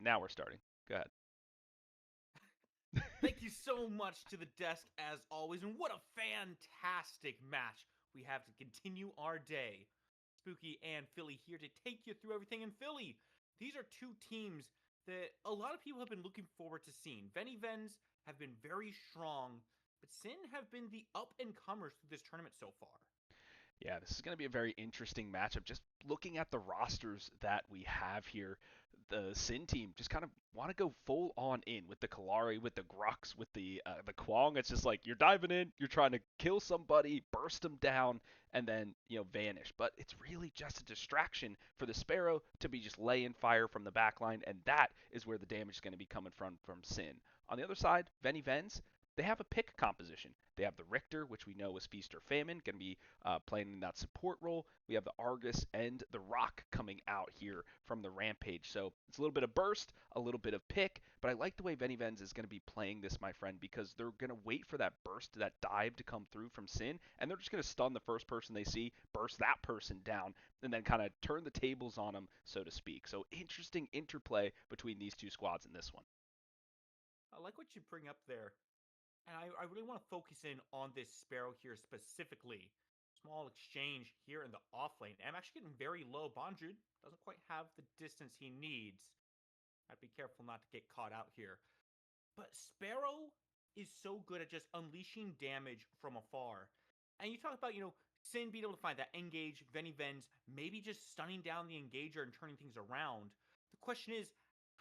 now we're starting. Go ahead. Thank you so much to the desk as always, and what a fantastic match we have to continue our day. Spooky and Philly here to take you through everything in Philly. These are two teams that a lot of people have been looking forward to seeing. Veni Vens have been very strong, but Sin have been the up and comers through this tournament so far. Yeah, this is going to be a very interesting matchup. Just looking at the rosters that we have here, the Sin team just kind of want to go full on in with the Kalari, with the Grux, with the Kwong. It's just like you're diving in, you're trying to kill somebody, burst them down, and then vanish. But it's really just a distraction for the Sparrow to be just laying fire from the back line, and that is where the damage is going to be coming from Sin. On the other side, Veni Vens, they have a pick composition. They have the Richter, which we know is Feast or Famine, going to be playing in that support role. We have the Argus and the Rock coming out here from the Rampage. So it's a little bit of burst, a little bit of pick, but I like the way Venivens is going to be playing this, my friend, because they're going to wait for that burst, that dive to come through from Sin, and they're just going to stun the first person they see, burst that person down, and then kind of turn the tables on them, so to speak. So interesting interplay between these two squads in this one. I like what you bring up there. And I really want to focus in on this Sparrow here specifically. Small exchange here in the off lane. I'm actually getting very low. Bondrewd doesn't quite have the distance he needs. I'd be careful not to get caught out here. But Sparrow is so good at just unleashing damage from afar. And you talk about, Sin being able to find that engage, Venivens, maybe just stunning down the engager and turning things around. The question is,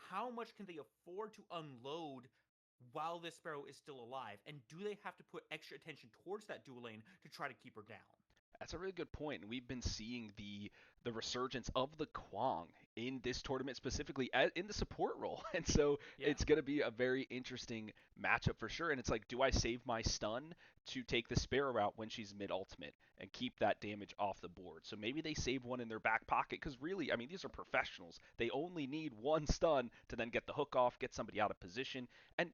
how much can they afford to unload while this Sparrow is still alive? And do they have to put extra attention towards that dual lane to try to keep her down? That's a really good point, and we've been seeing the resurgence of the Kwang in this tournament specifically in the support role, and so Yeah. it's going to be a very interesting matchup for sure. And it's like, do I save my stun to take the Sparrow out when she's mid ultimate and keep that damage off the board? So maybe they save one in their back pocket because really, I mean, these are professionals. They only need one stun to then get the hook off, get somebody out of position, and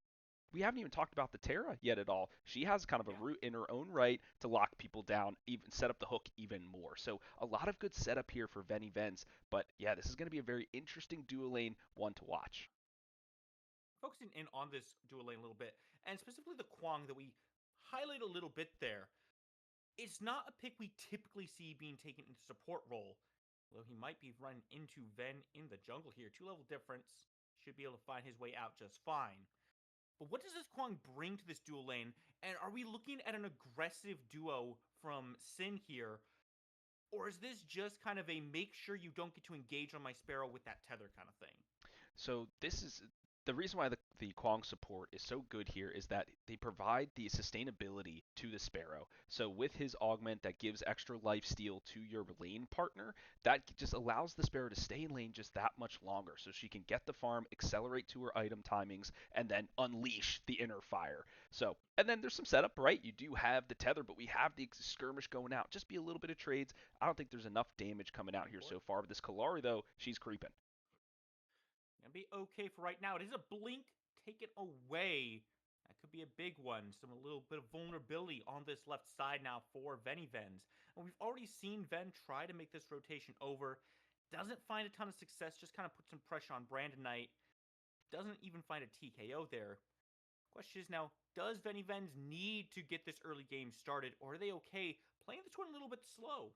we haven't even talked about the Terra yet at all. She has kind of a Yeah. route in her own right to lock people down, even set up the hook even more. So a lot of good setup here for Veni Vens. But yeah, this is going to be a very interesting dual lane one to watch. Focusing in on this dual lane a little bit, and specifically the Kwang that we highlight a little bit there. It's not a pick we typically see being taken into support role, although he might be running into Ven in the jungle here. 2 level difference. Should be able to find his way out just fine. But what does this Kwang bring to this dual lane? And are we looking at an aggressive duo from Sin here? Or is this just kind of a make sure you don't get to engage on my Sparrow with that tether kind of thing? So this is the reason why the Kwang support is so good here is that they provide the sustainability to the Sparrow. So with his augment that gives extra life steal to your lane partner, that just allows the Sparrow to stay in lane just that much longer. So she can get the farm, accelerate to her item timings, and then unleash the inner fire. So and then there's some setup, right? You do have the tether, but we have the skirmish going out. Just be a little bit of trades. I don't think there's enough damage coming out Go here for it. so far. But this Kalari though, she's creeping. Gonna be okay for right now. It is a blink taken away. That could be a big one. Some a little bit of vulnerability on this left side now for Venivens. And we've already seen Ven try to make this rotation over. Doesn't find a ton of success, just kind of puts some pressure on Brandon Knight. Doesn't even find a TKO there. Question is now, does Venivens need to get this early game started, or are they okay playing this one a little bit slow?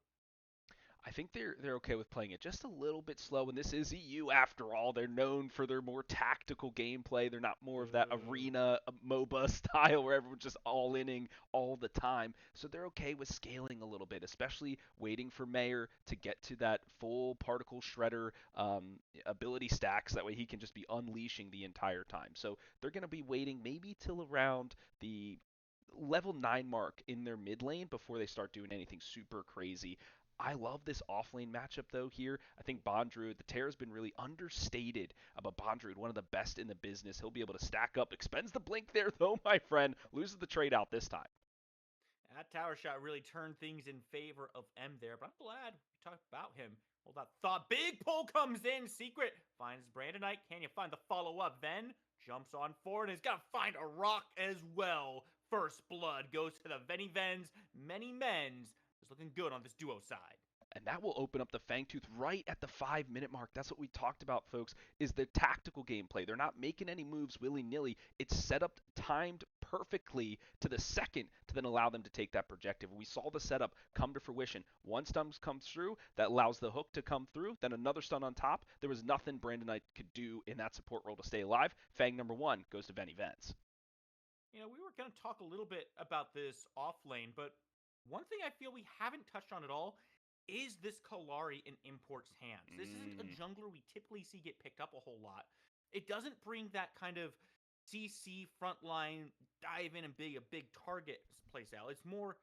I think they're okay with playing it just a little bit slow. And this is EU after all. They're known for their more tactical gameplay. They're not more of that Boo. arena MOBA style where everyone's just all inning all the time. So they're okay with scaling a little bit, especially waiting for Mayor to get to that full particle shredder ability stacks. That way he can just be unleashing the entire time. So they're going to be waiting maybe till around the level 9 mark in their mid lane before they start doing anything super crazy. I love this offlane matchup though here. I think Bondrewd, the Terra's been really understated about Bondrewd, one of the best in the business. He'll be able to stack up, expends the blink there though, my friend, loses the trade out this time. That tower shot really turned things in favor of M there, but I'm glad we talked about him. Well, that thought. Big pull comes in. Secret finds Brandon Knight. Can you find the follow up? Then jumps on forward and he's got to find a rock as well. First blood goes to the Veni Vens. Many Men's is looking good on this duo side. and that will open up the Fangtooth right at the 5 minute mark. That's what we talked about, folks, is the tactical gameplay. They're not making any moves willy-nilly. It's set up timed perfectly to the second to then allow them to take that projective. We saw the setup come to fruition. One stun comes through that allows the hook to come through, then another stun on top. There was nothing Brandon Knight could do in that support role to stay alive. Fang number one goes to Venny Vents. We were going to talk a little bit about this off lane, but one thing I feel we haven't touched on at all is this Kalari in Import's hands. This isn't a Mm. jungler we typically see get picked up a whole lot. It doesn't bring that kind of CC frontline dive in and a big target place out. It's more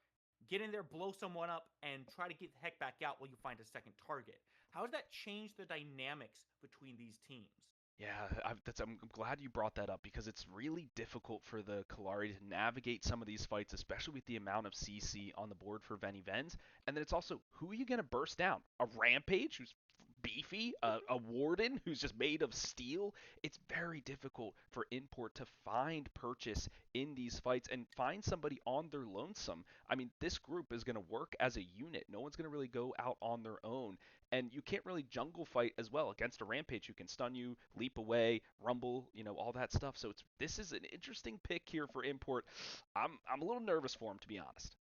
get in there, blow someone up, and try to get the heck back out while you find a second target. How has that changed the dynamics between these teams? Yeah, I'm glad you brought that up because it's really difficult for the Kalari to navigate some of these fights, especially with the amount of CC on the board for Venny Vens. And then it's also, who are you going to burst down? A Rampage who's beefy? A Warden who's just made of steel? It's very difficult for Import to find purchase in these fights and find somebody on their lonesome. I mean, this group is going to work as a unit. No one's going to really go out on their own, and you can't really jungle fight as well against a Rampage who can stun you, leap away, rumble, all that stuff. So this is an interesting pick here for Import. I'm a little nervous for him, to be honest.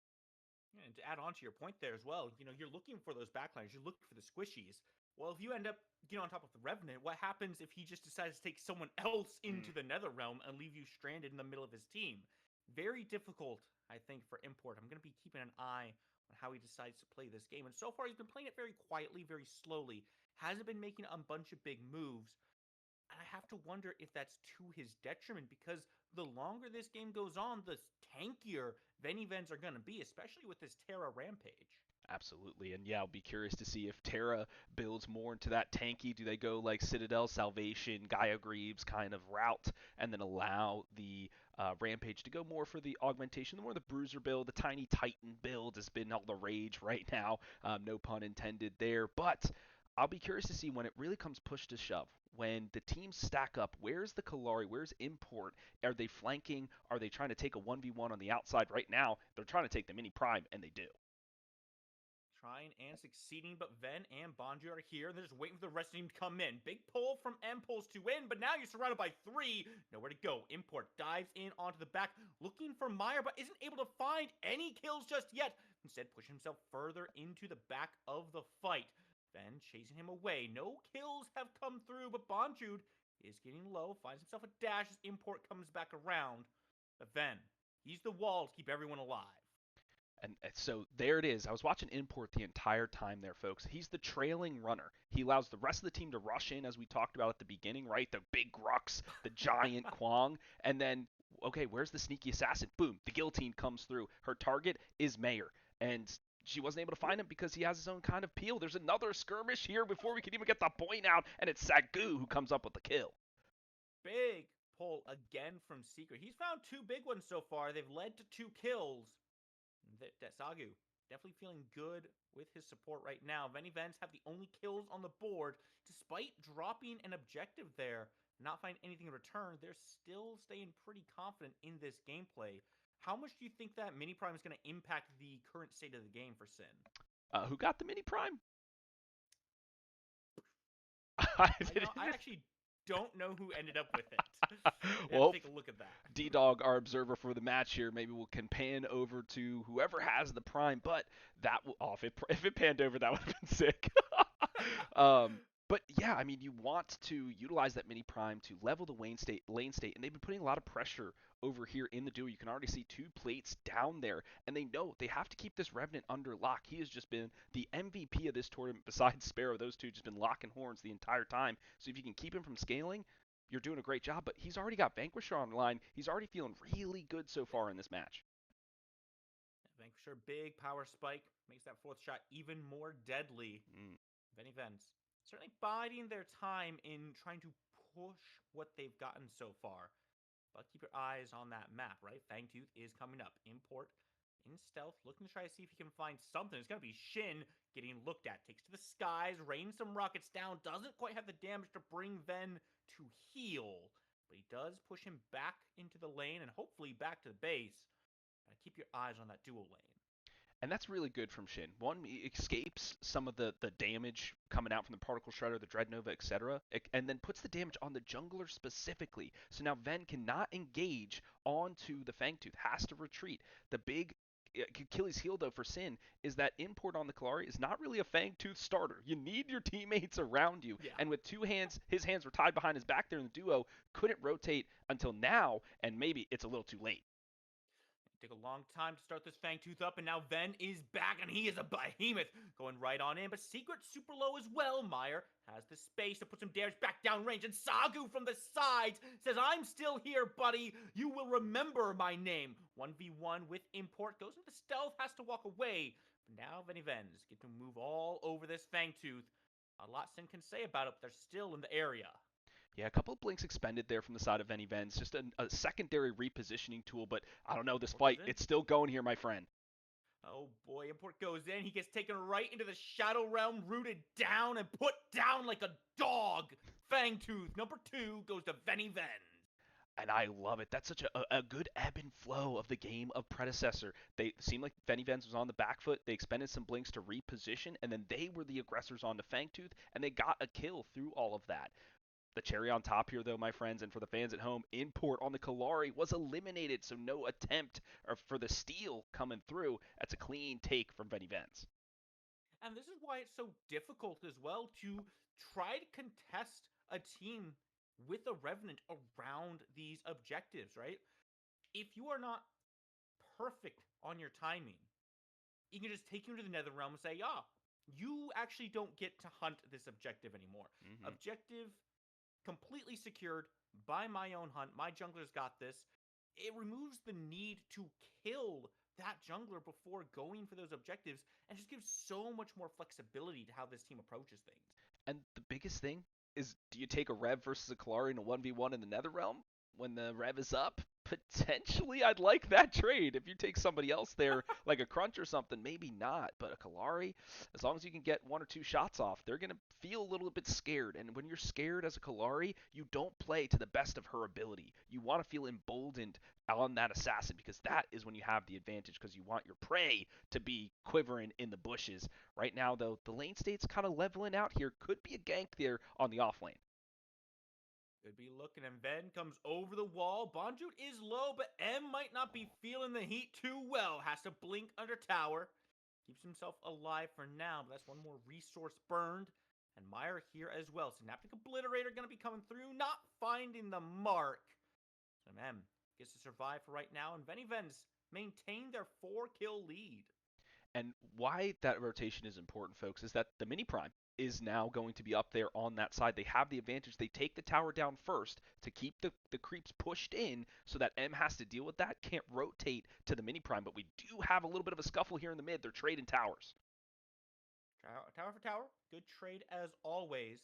Yeah, and to add on to your point there as well, you're looking for those backliners, you're looking for the squishies. Well, if you end up on top of the Revenant, what happens if he just decides to take someone else Mm, into the Nether Realm and leave you stranded in the middle of his team? Very difficult, I think, for Import. I'm going to be keeping an eye on how he decides to play this game. And so far, he's been playing it very quietly, very slowly. Hasn't been making a bunch of big moves. And I have to wonder if that's to his detriment because the longer this game goes on, the tankier Venny Vens are going to be, especially with this Terra Rampage. absolutely. And yeah, I'll be curious to see if Terra builds more into that tanky. Do they go like Citadel, Salvation, Gaia Greaves kind of route and then allow the Rampage to go more for the augmentation, the more the Bruiser build, the Tiny Titan build has been all the rage right now. No pun intended there. But I'll be curious to see when it really comes push to shove. When the teams stack up, where's the Kalari? Where's Import? Are they flanking? Are they trying to take a 1v1 on the outside? Right now, they're trying to take the mini prime, and they do. Trying and succeeding, but Ven and Bonju are here, and they're just waiting for the rest of the team to come in. Big pull from M-Pulse to win, but now you're surrounded by three. Nowhere to go. Import dives in onto the back, looking for Meyer, but isn't able to find any kills just yet. Instead, pushing himself further into the back of the fight. Ven chasing him away. No kills have come through, but Bonjude is getting low, finds himself a dash as Import comes back around. But Ven, he's the wall to keep everyone alive. And so there it is. I was watching Import the entire time there, folks. He's the trailing runner. He allows the rest of the team to rush in, as we talked about at the beginning, right? The big Grux, the giant Kwang. And then, okay, where's the sneaky assassin? Boom, the guillotine comes through. Her target is Mayor. And she wasn't able to find him because he has his own kind of peel. There's another skirmish here before we can even get the point out, and it's Sagu who comes up with the kill. Big pull again from Secret. He's found two big ones so far. They've led to two kills. That Sagu definitely feeling good with his support right now. Venny Vens have the only kills on the board. Despite dropping an objective there, not find anything in return, they're still staying pretty confident in this gameplay. How much do you think that Mini Prime is going to impact the current state of the game for Sin? Who got the mini prime? I actually don't know who ended up with it. We have to Well, take a look at that. D Dog, our observer for the match here, maybe we'll can pan over to whoever has the prime. But that will off if it panned over, that would have been sick. um, but yeah, I mean, you want to utilize that mini prime to level the lane state, and they've been putting a lot of pressure over here in the duo. You can already see two plates down there, and they know they have to keep this Revenant under lock. He has just been the MVP of this tournament besides Sparrow. Those two just been locking horns the entire time. So if you can keep him from scaling, you're doing a great job. But he's already got Vanquisher online. He's already feeling really good so far in this match. Vanquisher, big power spike, makes that fourth shot even more deadly. Mm. Venny Vens certainly biding their time in trying to push what they've gotten so far. But keep your eyes on that map, right? Fangtooth is coming up. Import in stealth, looking to try to see if he can find something. It's going to be Shin getting looked at. Takes to the skies, rains some rockets down. Doesn't quite have the damage to bring Ven to heal. But he does push him back into the lane and hopefully back to the base. Keep your eyes on that dual lane. And that's really good from Shin. One, he escapes some of the damage coming out from the Particle Shredder, the Dreadnova, etc., and then puts the damage on the jungler specifically. So now Ven cannot engage onto the Fangtooth, has to retreat. The big Achilles heel, though, for Sin is that import on the Kalari is not really a Fangtooth starter. You need your teammates around you. Yeah. And with two hands, his hands were tied behind his back there in the duo, couldn't rotate until now, and maybe it's a little too late. Took a long time to start this Fangtooth up, and now Ven is back, and he is a behemoth going right on in. But Secret super low as well. Meyer has the space to put some damage back down range, and Sagu from the sides says, "I'm still here, buddy. You will remember my name." 1v1 with Import goes into stealth, has to walk away. But now Venny Vens get to move all over this Fangtooth. A lot Sin can say about it, but they're still in the area. Yeah, a couple of blinks expended there from the side of Venny Vens. Just a secondary repositioning tool, but I don't know, this Import goes fight, in. it's still going here, my friend. Oh boy, Import goes in. He gets taken right into the Shadow Realm, rooted down and put down like a dog. Fangtooth, number 2, goes to Venny Vens. And I love it. That's such a good ebb and flow of the game of Predecessor. They seemed like Venny Vens was on the back foot. They expended some blinks to reposition, and then they were the aggressors on the Fangtooth, and they got a kill through all of that. The cherry on top here, though, my friends, and for the fans at home, import on the Kalari was eliminated, so no attempt for the steal coming through. That's a clean take from Venny Vens. And this is why it's so difficult as well to try to contest a team with a Revenant around these objectives, right? If you are not perfect on your timing, he can just take you to the Nether Realm and say, "Yeah, you actually don't get to hunt this objective anymore. Hmm. Objective completely secured by my own hunt. My jungler's got this." It removes the need to kill that jungler before going for those objectives and just gives so much more flexibility to how this team approaches things. And the biggest thing is, do you take a Rev versus a Kalari in a 1v1 in the Nether Realm when the Rev is up? Potentially, I'd like that trade. If you take somebody else there, like a Crunch or something, maybe not. But a Kalari, as long as you can get one or two shots off, they're going to feel a little bit scared. And when you're scared as a Kalari, you don't play to the best of her ability. You want to feel emboldened on that assassin because that is when you have the advantage because you want your prey to be quivering in the bushes. Right now, though, the lane state's kind of leveling out here. Could be a gank there on the off lane. Could be looking, and Ven comes over the wall. Bonjoot is low, but M might not be feeling the heat too well. Has to blink under tower. Keeps himself alive for now, but that's one more resource burned. And Meyer here as well. Synaptic Obliterator going to be coming through, not finding the mark. So M gets to survive for right now, and Venny Vens maintain their 4-kill lead. And why that rotation is important, folks, is that the mini prime is now going to be up there on that side. They have the advantage. They take the tower down first to keep the creeps pushed in so that M has to deal with that. Can't rotate to the mini prime, but we do have a little bit of a scuffle here in the mid. They're trading towers. Tower for tower. Good trade as always.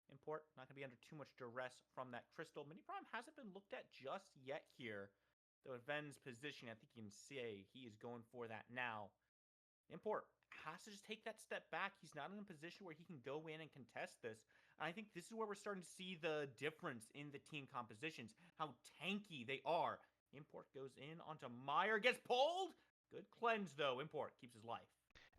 Import not going to be under too much duress from that crystal. Mini Prime hasn't been looked at just yet here. Though at Ven's position, I think you can see he is going for that now. Import has to just take that step back. He's not in a position where he can go in and contest this. And I think this is where we're starting to see the difference in the team compositions, how tanky they are. Import goes in onto Meyer, gets pulled. Good cleanse though. Import keeps his life.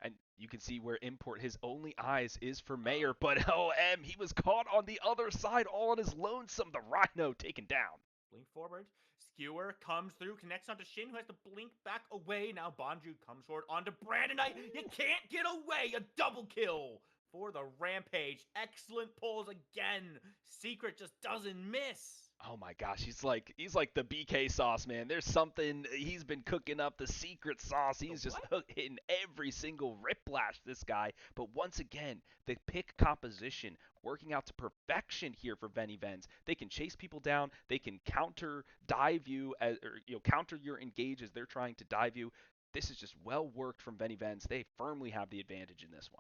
And you can see where Import, his only eyes is for Mayor, but OM, he was caught on the other side all on his lonesome. The Rhino taken down. Blink forward. Skewer comes through, connects onto Shin, who has to blink back away. Now Bonju comes forward onto Brandonite. You can't get away. A double kill for the Rampage. Excellent pulls again. Secret just doesn't miss. Oh my gosh, he's like the BK sauce, man. There's something he's been cooking up, the secret sauce. The He's just what? hitting every single riplash, this guy. But once again, the pick composition working out to perfection here for Venny Vens. They can chase people down. They can counter dive you as, or counter your engage as they're trying to dive you. This is just well worked from Venny Vens. They firmly have the advantage in this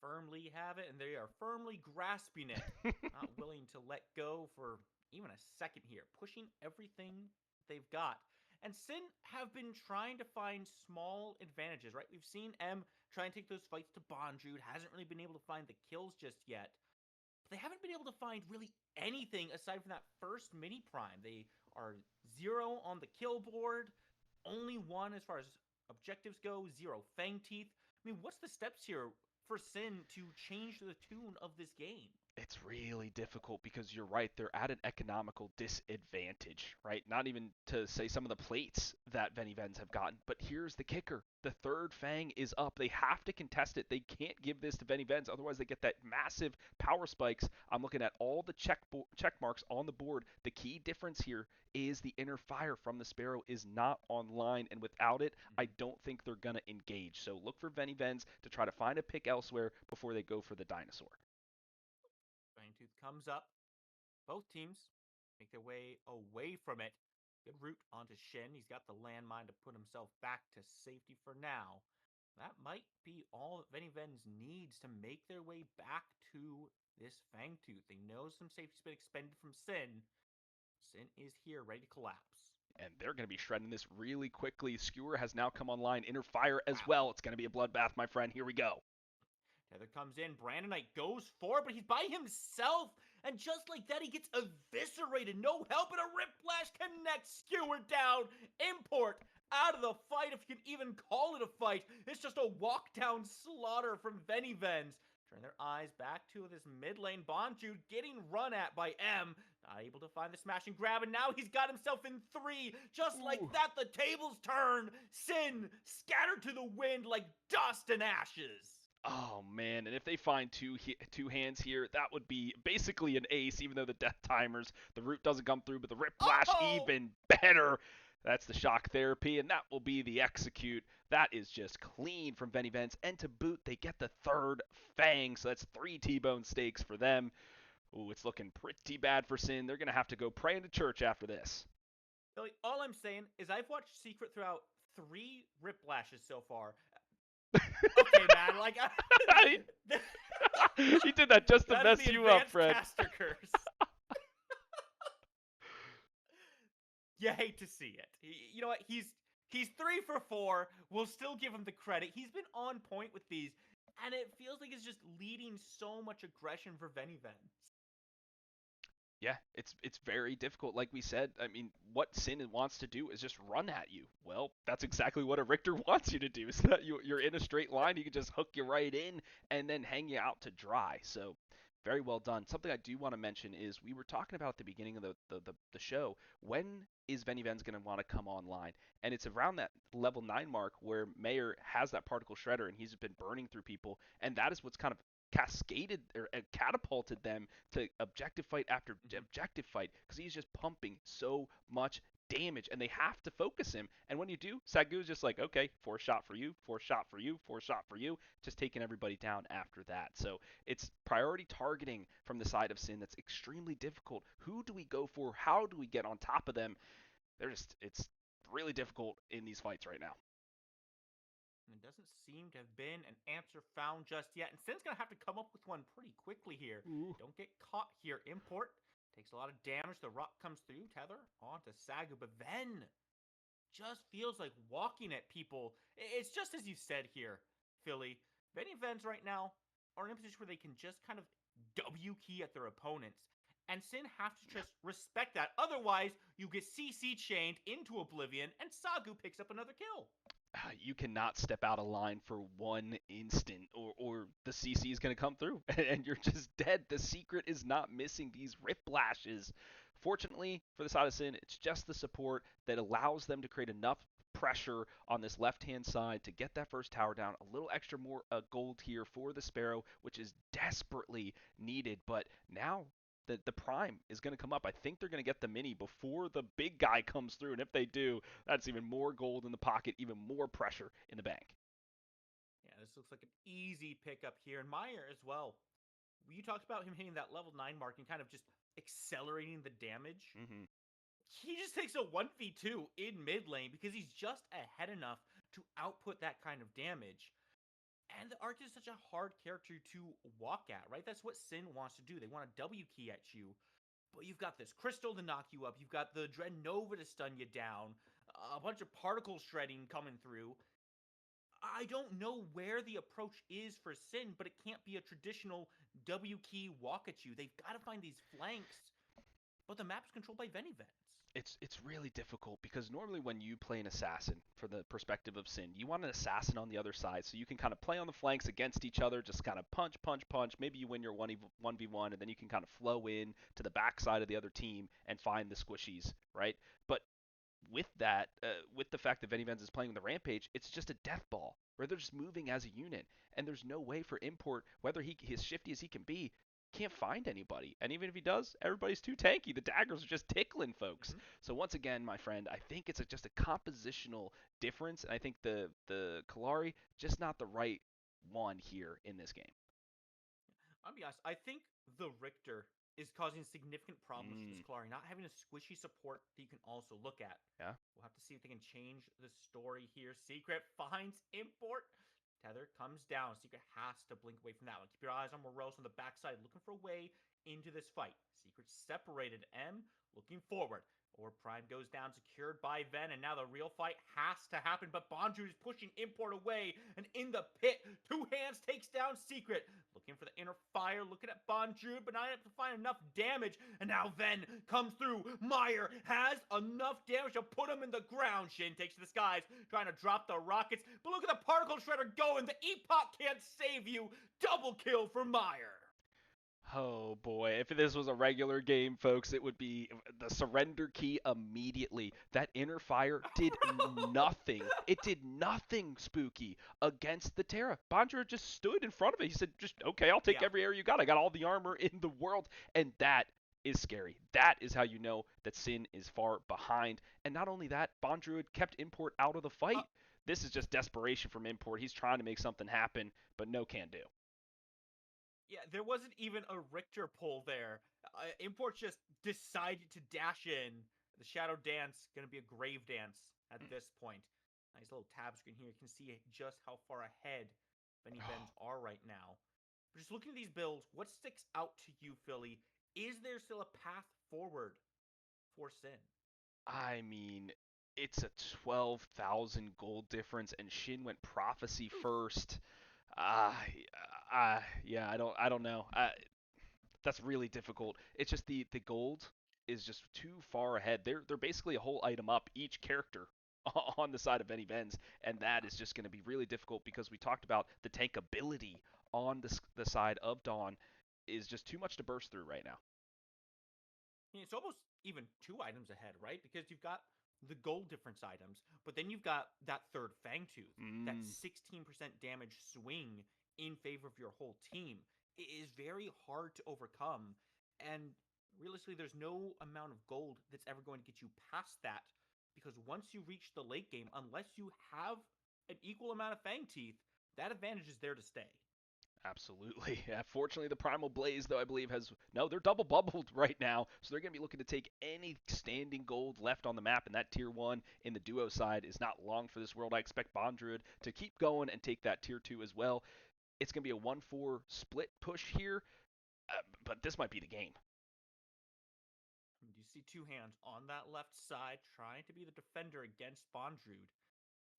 Firmly have it, and they are firmly grasping it. one. Not willing to let go for even a second here. Pushing everything they've got. And Sin have been trying to find small advantages, right? We've seen M try and take those fights to Bonjude. Hasn't really been able to find the kills just yet. But they haven't been able to find really anything aside from that first mini prime. They are 0 on the kill board. Only 1 as far as objectives go, zero Fang Teeth. I mean, what's the steps here for Sin to change the tune of this game? It's really difficult because you're right, they're at an economical disadvantage, right? Not even to say some of the plates that Venivens have gotten, but here's the kicker. The third Fang is up. They have to contest it. They can't give this to Venivens, otherwise they get that massive power spikes. I'm looking at all the check marks on the board. The key difference here is the inner fire from the Sparrow is not online, and without it, I Mm-hmm. don't think they're going to engage. So look for Venivens to try to find a pick elsewhere before they go for the dinosaur. Fangtooth comes up. Both teams make their way away from it. Good route onto Shin. He's got the landmine to put himself back to safety for now. That might be all that Venivens needs to make their way back to this Fangtooth. They know some safety's been expended from Sin. Sin is here, ready to collapse. And they're going to be shredding this really quickly. Skewer has now come online. Inner fire as Wow. well. It's going to be a bloodbath, my friend. Here we go. Tether comes in. Brandon Knight goes for it, but he's by himself. And just like that, he gets eviscerated. No help, and a Ripflash connects Skewer down. Import out of the fight, if you can even call it a fight. It's just a walk down slaughter from Venivens. Turn their eyes back to this mid lane. Bonju getting run at by M. Not able to find the smash and grab, and now he's got himself in three. Just like Ooh. that, the tables turn. Sin scattered to the wind like dust and ashes. Oh man, and if they find two hands here, that would be basically an ace. Even though the death timers, the root doesn't come through, but the rip flash Oh! even better. That's the shock therapy, and that will be the execute. That is just clean from Benny Vance, and to boot, they get the third fang, so that's three T-bone steaks for them. Ooh, it's looking pretty bad for Sin. They're gonna have to go pray into church after this. Billy, all I'm saying is I've watched Secret throughout three Riplashes so far. Okay, man, like He did that just to that is mess the you up, advanced Fred. caster curse. You hate to see it. You know what? He's 3 for 4. We'll still give him the credit. He's been on point with these, and it feels like it's just leading so much aggression for Veniven. Yeah, it's very difficult. Like we said, I mean, what Sin wants to do is just run at you. Well, that's exactly what a Richter wants you to do. So that you're in a straight line, he can just hook you right in and then hang you out to dry. So very well done. Something I do want to mention is we were talking about at the beginning of the show. When is Venivens going to want to come online? And it's around that level 9 mark where Mayer has that particle shredder and he's been burning through people. And that is what's kind of cascaded or catapulted them to objective fight after Mm-hmm. objective fight because he's just pumping so much damage and they have to focus him. And when you do, Sagu's just like, okay, four shot for you, four shot for you, four shot for you, just taking everybody down after that. So it's priority targeting from the side of Sin that's extremely difficult. Who do we go for? How do we get on top of them? It's really difficult in these fights right now. And there doesn't seem to have been an answer found just yet. And Sin's going to have to come up with one pretty quickly here. Ooh. Don't get caught here. Import takes a lot of damage. The rock comes through. Tether onto Sagu. But then just feels like walking at people. It's just as you said here, Philly. Many Vens right now are in a position where they can just kind of W key at their opponents. And Sin have to just respect that. Otherwise, you get CC chained into oblivion, and Sagu picks up another kill. You cannot step out of line for one instant or the CC is going to come through and you're just dead. The secret is not missing these rip lashes. Fortunately for the side of Sin, it's just the support that allows them to create enough pressure on this left hand side to get that first tower down. A little extra more gold here for the Sparrow, which is desperately needed. But now the prime is going to come up. I think they're going to get the mini before the big guy comes through, and if they do, that's even more gold in the pocket, even more pressure in the bank. Yeah, this looks like an easy pickup here. And Meyer as well. You talked about him hitting that level 9 mark and kind of just accelerating the damage. Mm-hmm. He just takes a 1v2 in mid lane because he's just ahead enough to output that kind of damage. And the Arc is such a hard character to walk at, right? That's what Sin wants to do. They want to W key at you. But you've got this Crystal to knock you up. You've got the Dread Nova to stun you down. A bunch of particle shredding coming through. I don't know where the approach is for Sin, but it can't be a traditional W key walk at you. They've got to find these flanks. but the map's controlled by Venivens. It's really difficult because normally when you play an assassin for the perspective of Sin, you want an assassin on the other side so you can kind of play on the flanks against each other, just kind of punch, punch, punch. Maybe you win your 1v1 and then you can kind of flow in to the backside of the other team and find the squishies, right? But with that, with the fact that Benny Benz is playing the Rampage, it's just a death ball where they're just moving as a unit, and there's no way for Import, whether he as shifty as he can be, can't find anybody. And even if he does, everybody's too tanky. The daggers are just tickling folks. Mm-hmm. So once again, my friend, I think it's just a compositional difference, and I think the Kalari just not the right one here in this game. I'll be honest. I think the Richter is causing significant problems for this Mm, Kalari, not having a squishy support that you can also look at. yeah. We'll have to see if they can change the story here. Secret finds Import. Tether comes down. Secret has to blink away from that one. Keep your eyes on Morose on the backside, looking for a way into this fight. Secret separated M, looking forward. Or Prime goes down, secured by Ven, and now the real fight has to happen. But Bonju is pushing Import away, and in the pit, Two Hands takes down Secret. Looking for the inner fire, looking at Bonju, but not able to find enough damage. And now Ven comes through. Meyer has enough damage to put him in the ground. Shin takes to the skies, trying to drop the rockets. But look at the particle shredder going. The Epoch can't save you. Double kill for Meyer. Oh boy, if this was a regular game, folks, it would be the surrender key immediately. That inner fire did nothing. It did nothing spooky against the Terra. Bondra just stood in front of it. He said, just, okay, I'll take Yeah. every area you got. I got all the armor in the world. And that is scary. That is how you know that Sin is far behind. And not only that, Bondruid kept Import out of the Uh, fight. This is just desperation from Import. He's trying to make something happen, but no can do. yeah, there wasn't even a Richter pull there. Import just decided to dash in. The Shadow Dance gonna be a grave dance at this point. Nice little tab screen here. You can see just how far ahead Benny Bens are right now. But just looking at these builds, what sticks out to you, Philly? Is there still a path forward for Sin? I mean, it's a 12,000 gold difference, and Shin went prophecy Oof. first. Yeah, I don't know. That's really difficult. It's just the gold is just too far ahead. They're basically a whole item up each character on the side of Benny Benz, and that is just going to be really difficult because we talked about the tankability on the side of Dawn is just too much to burst through right now. It's almost even two items ahead, right? Because you've got the gold difference items, but then you've got that third Fang Tooth, that Mm, 16% damage swing in favor of your whole team. It is very hard to overcome. And realistically, there's no amount of gold that's ever going to get you past that. Because once you reach the late game, unless you have an equal amount of Fang Teeth, that advantage is there to stay. Absolutely. Yeah, fortunately, the Primal Blaze, though, I believe has no. They're double bubbled right now, so they're going to be looking to take any standing gold left on the map. And that tier one in the duo side is not long for this world. I expect Bondruid to keep going and take that tier two as well. It's going to be a 1-4 split push here, but this might be the game. You see Two Hands on that left side trying to be the defender against Bondrude.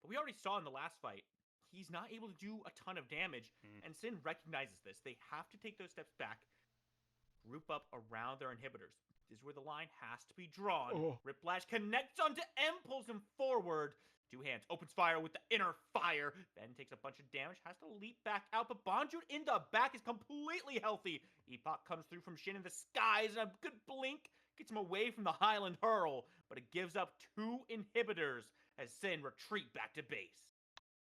But we already saw in the last fight, he's not able to do a ton of damage, Mm. and Sin recognizes this. They have to take those steps back, group up around their inhibitors. This is where the line has to be drawn. Oh. Riplash connects onto M, pulls him forward. Two Hands opens fire with the inner fire. Ben takes a bunch of damage, has to leap back out, but Bonjut in the back is completely healthy. Epoch comes through from Shin in the skies, and a good blink gets him away from the Highland Hurl, but it gives up two inhibitors as Sin retreat back to base.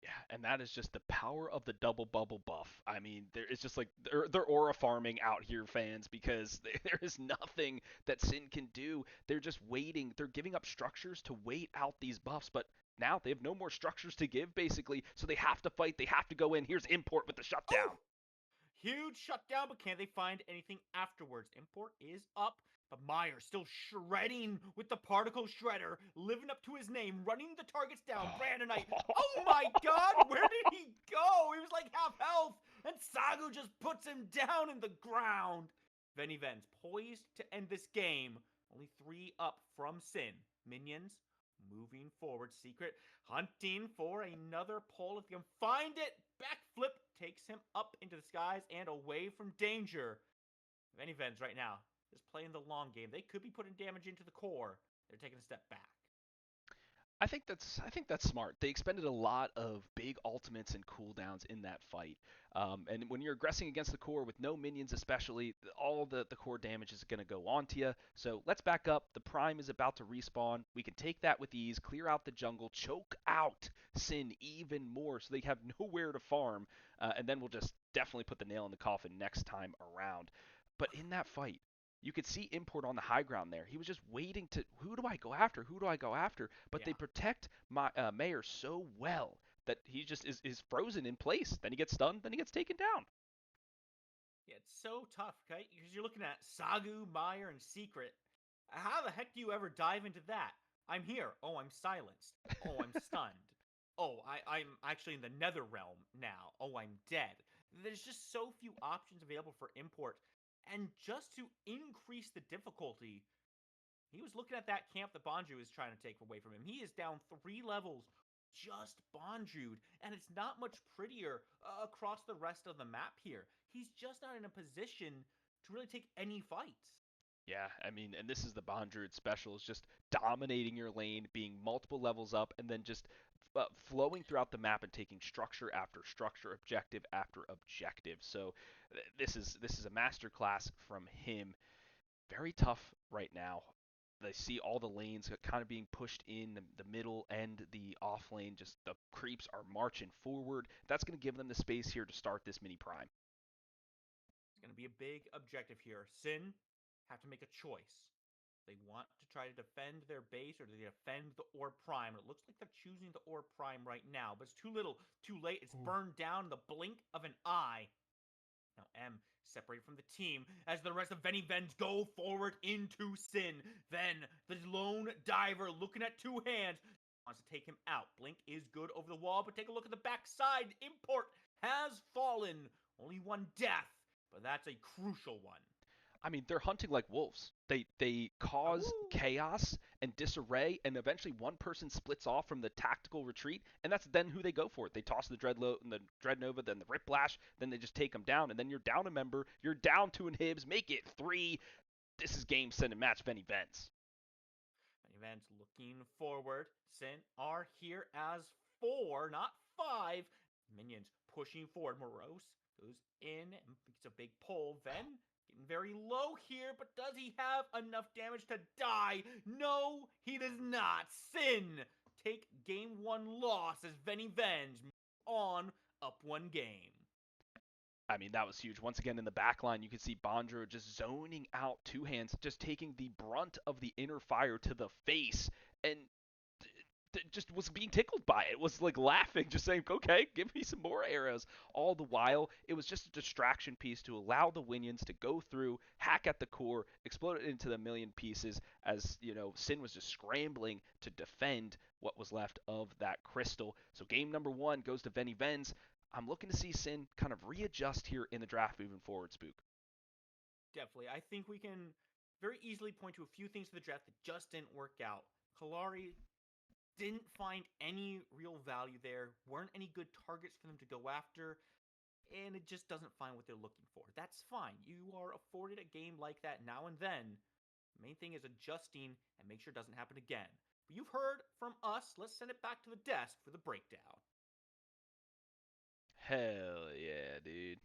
Yeah, and that is just the power of the double bubble buff. I mean, it's just like they're aura farming out here, fans, because there is nothing that Sin can do. They're just waiting. They're giving up structures to wait out these buffs, but now they have no more structures to give, basically. So they have to fight. They have to go in. Here's Import with the Oh! shutdown. Huge shutdown, but can they find anything afterwards? Import is up, but Meyer still shredding with the particle shredder, living up to his name, running the targets down. Brandonite, oh my god, where did he go? He was like half health, and Sagu just puts him down in the ground. Venny Vens poised to end this game, only 3 up from Sin. Minions moving forward. Secret hunting for another pole. If you can find it, backflip takes him up into the skies and away from danger. Venny Vens right now just playing the long game. They could be putting damage into the core. They're taking a step back. I think that's smart. They expended a lot of big ultimates and cooldowns in that fight. And when you're aggressing against the core with no minions, especially, all the core damage is going to go onto you. So let's back up. The Prime is about to respawn. We can take that with ease, clear out the jungle, choke out Sin even more, so they have nowhere to farm. And then we'll just definitely put the nail in the coffin next time around. But in that fight, you could see Import on the high ground there. He was just waiting to, who do I go after? Who do I go after? But they Yeah. protect my Mayor so well that he just is frozen in place. Then he gets stunned. Then he gets taken down. Yeah, it's so tough, okay? Because you're looking at Sagu, Meyer, and Secret. How the heck do you ever dive into that? I'm here. Oh, I'm silenced. Oh, I'm stunned. Oh, I'm actually in the nether realm now. Oh, I'm dead. There's just so few options available for import. And just to increase the difficulty, he was looking at that camp that Bonju is trying to take away from him. He is down 3 levels, just Bonju'd, and it's not much prettier across the rest of the map here. He's just not in a position to really take any fights. Yeah, I mean, and this is the Bond Druid special, is just dominating your lane, being multiple levels up, and then just flowing throughout the map and taking structure after structure, objective after objective. So this is a masterclass from him. Very tough right now. They see all the lanes kind of being pushed in the middle and the off lane. Just the creeps are marching forward. That's going to give them the space here to start this mini prime. It's going to be a big objective here. Sin have to make a choice. They want to try to defend their base or do they defend the Orb Prime? It looks like they're choosing the Orb Prime right now, but it's too little, too late. It's Ooh. burned down in the blink of an eye. Now M separated from the team as the rest of Veni Vens go forward into Sin. Then the lone diver looking at two hands wants to take him out. Blink is good over the wall, but take a look at the backside. Import has fallen. Only one death, but that's a crucial one. I mean, they're hunting like wolves. They cause Woo! chaos and disarray, and eventually one person splits off from the tactical retreat, and that's then who they go for. They toss the the Dreadnova, then the Riplash, then they just take them down, and then you're down a member, you're down two inhibs, make it three. This is game, set, and match Benny Vents. Events looking forward. Sin are here as 4, not 5. Minions pushing forward. Morose goes in and makes a big pull. Ven getting very low here, but does he have enough damage to die? No, he does not. Sin take game 1 loss as Veni Venge move on up 1 game. I mean, that was huge. Once again, in the back line, you can see Bondro just zoning out two hands, just taking the brunt of the inner fire to the face, and just was being tickled by it. Was like laughing, just saying, "Okay, give me some more arrows." All the while, it was just a distraction piece to allow the Winions to go through, hack at the core, explode it into the million pieces. As you know, Sin was just scrambling to defend what was left of that crystal. So game number one goes to Veni Vens. I'm looking to see Sin kind of readjust here in the draft moving forward, Spook. Definitely. I think we can very easily point to a few things to the draft that just didn't work out. Kalari didn't find any real value there, weren't any good targets for them to go after, and it just doesn't find what they're looking for. That's fine. You are afforded a game like that now and then. The main thing is adjusting and make sure it doesn't happen again. But you've heard from us. Let's send it back to the desk for the breakdown. Hell yeah, dude.